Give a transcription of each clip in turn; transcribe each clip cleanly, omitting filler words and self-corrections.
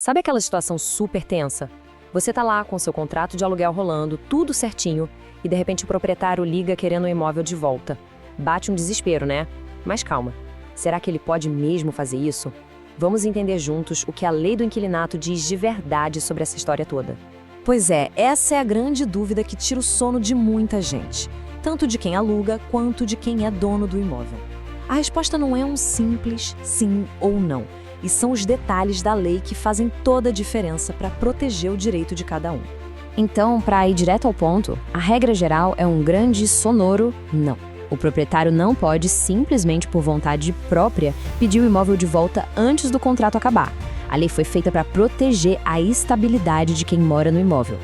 Sabe aquela situação super tensa? Você tá lá com seu contrato de aluguel rolando, tudo certinho, e de repente o proprietário liga querendo o imóvel de volta. Bate um desespero, né? Mas calma, será que ele pode mesmo fazer isso? Vamos entender juntos o que a lei do inquilinato diz de verdade sobre essa história toda. Pois é, essa é a grande dúvida que tira o sono de muita gente, tanto de quem aluga quanto de quem é dono do imóvel. A resposta não é um simples sim ou não, e são os detalhes da lei que fazem toda a diferença para proteger o direito de cada um. Então, para ir direto ao ponto, a regra geral é um grande e sonoro não. O proprietário não pode, simplesmente por vontade própria, pedir o imóvel de volta antes do contrato acabar. A lei foi feita para proteger a estabilidade de quem mora no imóvel.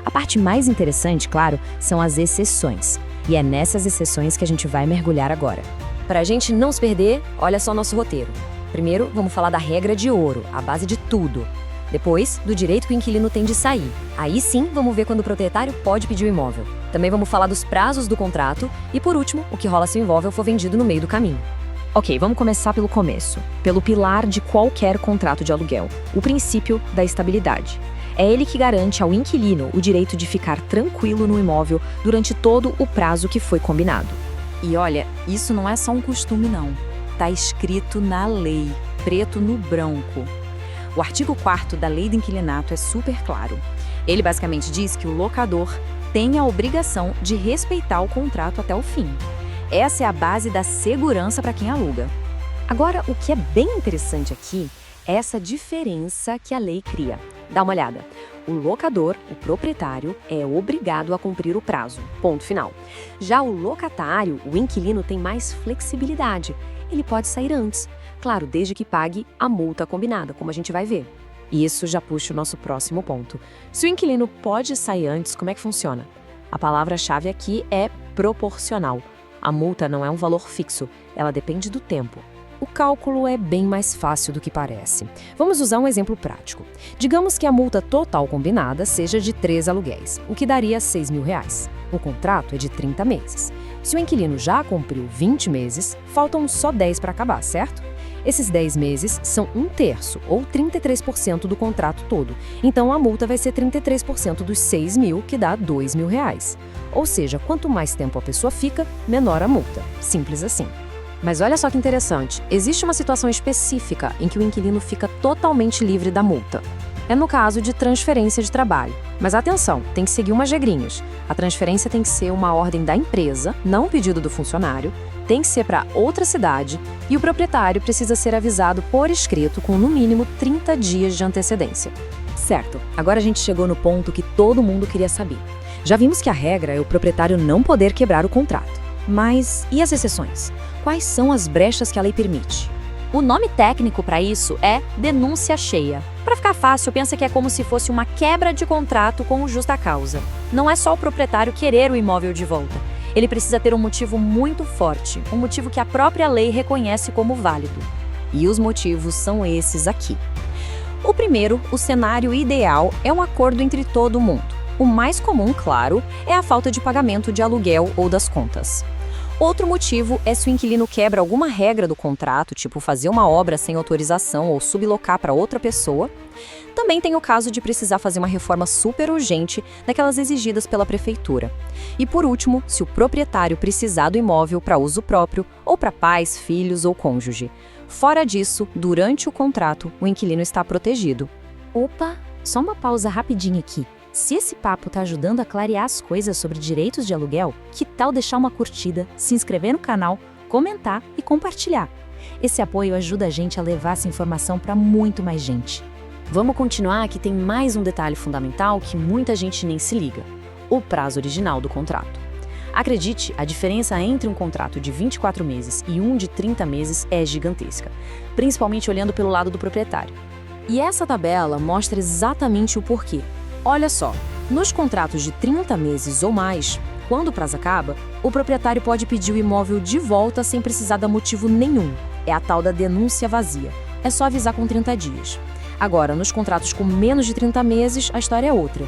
A parte mais interessante, claro, são as exceções. E é nessas exceções que a gente vai mergulhar agora. Para a gente não se perder, olha só nosso roteiro. Primeiro, vamos falar da regra de ouro, a base de tudo. Depois, do direito que o inquilino tem de sair. Aí sim, vamos ver quando o proprietário pode pedir o imóvel. Também vamos falar dos prazos do contrato e, por último, o que rola se o imóvel for vendido no meio do caminho. Ok, vamos começar pelo começo, pelo pilar de qualquer contrato de aluguel, o princípio da estabilidade. É ele que garante ao inquilino o direito de ficar tranquilo no imóvel durante todo o prazo que foi combinado. E olha, isso não é só um costume não. Está escrito na lei, preto no branco. O artigo 4º da Lei do Inquilinato é super claro. Ele basicamente diz que o locador tem a obrigação de respeitar o contrato até o fim. Essa é a base da segurança para quem aluga. Agora, o que é bem interessante aqui é essa diferença que a lei cria. Dá uma olhada. O locador, o proprietário, é obrigado a cumprir o prazo. Ponto final. Já o locatário, o inquilino, tem mais flexibilidade. Ele pode sair antes. Claro, desde que pague a multa combinada, como a gente vai ver. E isso já puxa o nosso próximo ponto. Se o inquilino pode sair antes, como é que funciona? A palavra-chave aqui é proporcional. A multa não é um valor fixo, ela depende do tempo. O cálculo é bem mais fácil do que parece. Vamos usar um exemplo prático. Digamos que a multa total combinada seja de 3 aluguéis, o que daria R$6.000. O contrato é de 30 meses. Se o inquilino já cumpriu 20 meses, faltam só 10 para acabar, certo? Esses 10 meses são 1/3, ou 33% do contrato todo. Então, a multa vai ser 33% dos 6.000, que dá R$2.000. Ou seja, quanto mais tempo a pessoa fica, menor a multa. Simples assim. Mas olha só que interessante, existe uma situação específica em que o inquilino fica totalmente livre da multa. É no caso de transferência de trabalho. Mas atenção, tem que seguir umas regrinhas. A transferência tem que ser uma ordem da empresa, não um pedido do funcionário, tem que ser para outra cidade e o proprietário precisa ser avisado por escrito com no mínimo 30 dias de antecedência. Certo, agora a gente chegou no ponto que todo mundo queria saber. Já vimos que a regra é o proprietário não poder quebrar o contrato. Mas e as exceções? Quais são as brechas que a lei permite? O nome técnico para isso é denúncia cheia. Para ficar fácil, pensa que é como se fosse uma quebra de contrato com justa causa. Não é só o proprietário querer o imóvel de volta. Ele precisa ter um motivo muito forte, um motivo que a própria lei reconhece como válido. E os motivos são esses aqui. O primeiro, o cenário ideal, é um acordo entre todo mundo. O mais comum, claro, é a falta de pagamento de aluguel ou das contas. Outro motivo é se o inquilino quebra alguma regra do contrato, tipo fazer uma obra sem autorização ou sublocar para outra pessoa. Também tem o caso de precisar fazer uma reforma super urgente, daquelas exigidas pela prefeitura. E por último, se o proprietário precisar do imóvel para uso próprio ou para pais, filhos ou cônjuge. Fora disso, durante o contrato, o inquilino está protegido. Opa, só uma pausa rapidinho aqui. Se esse papo tá ajudando a clarear as coisas sobre direitos de aluguel, que tal deixar uma curtida, se inscrever no canal, comentar e compartilhar? Esse apoio ajuda a gente a levar essa informação para muito mais gente. Vamos continuar que tem mais um detalhe fundamental que muita gente nem se liga: o prazo original do contrato. Acredite, a diferença entre um contrato de 24 meses e um de 30 meses é gigantesca, principalmente olhando pelo lado do proprietário. E essa tabela mostra exatamente o porquê. Olha só, nos contratos de 30 meses ou mais, quando o prazo acaba, o proprietário pode pedir o imóvel de volta sem precisar dar motivo nenhum. É a tal da denúncia vazia. É só avisar com 30 dias. Agora, nos contratos com menos de 30 meses, a história é outra.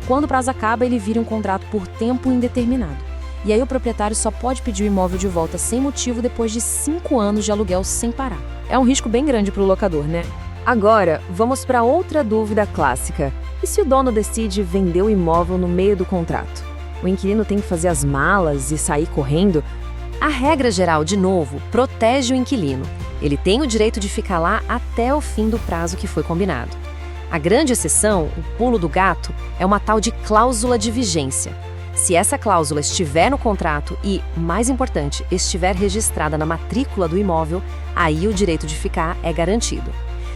Quando o prazo acaba, ele vira um contrato por tempo indeterminado. E aí o proprietário só pode pedir o imóvel de volta sem motivo depois de 5 anos de aluguel sem parar. É um risco bem grande para o locador, né? Agora, vamos para outra dúvida clássica. E se o dono decide vender o imóvel no meio do contrato? O inquilino tem que fazer as malas e sair correndo? A regra geral, de novo, protege o inquilino. Ele tem o direito de ficar lá até o fim do prazo que foi combinado. A grande exceção, o pulo do gato, é uma tal de cláusula de vigência. Se essa cláusula estiver no contrato e, mais importante, estiver registrada na matrícula do imóvel, aí o direito de ficar é garantido.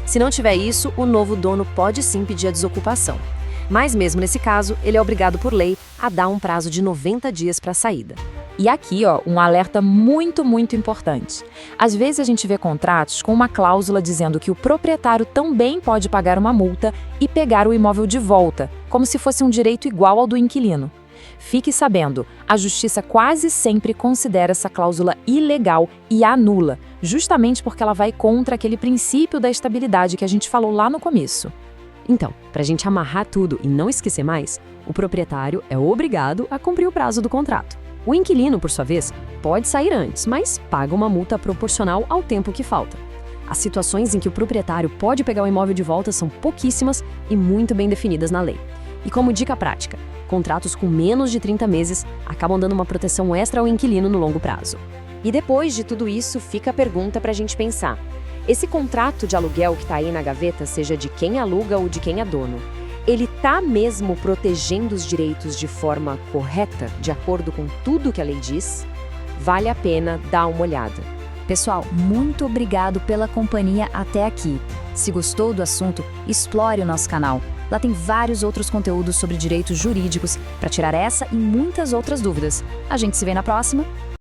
Se não tiver isso, o novo dono pode sim pedir a desocupação. Mas mesmo nesse caso, ele é obrigado por lei a dar um prazo de 90 dias para a saída. E aqui, um alerta muito importante. Às vezes a gente vê contratos com uma cláusula dizendo que o proprietário também pode pagar uma multa e pegar o imóvel de volta, como se fosse um direito igual ao do inquilino. Fique sabendo, a justiça quase sempre considera essa cláusula ilegal e a anula, justamente porque ela vai contra aquele princípio da estabilidade que a gente falou lá no começo. Então, para a gente amarrar tudo e não esquecer mais, o proprietário é obrigado a cumprir o prazo do contrato. O inquilino, por sua vez, pode sair antes, mas paga uma multa proporcional ao tempo que falta. As situações em que o proprietário pode pegar o imóvel de volta são pouquíssimas e muito bem definidas na lei. E como dica prática, contratos com menos de 30 meses acabam dando uma proteção extra ao inquilino no longo prazo. E depois de tudo isso, fica a pergunta para a gente pensar. Esse contrato de aluguel que está aí na gaveta, seja de quem aluga ou de quem é dono, ele está mesmo protegendo os direitos de forma correta, de acordo com tudo que a lei diz? Vale a pena dar uma olhada. Pessoal, muito obrigado pela companhia até aqui. Se gostou do assunto, explore o nosso canal. Lá tem vários outros conteúdos sobre direitos jurídicos para tirar essa e muitas outras dúvidas. A gente se vê na próxima.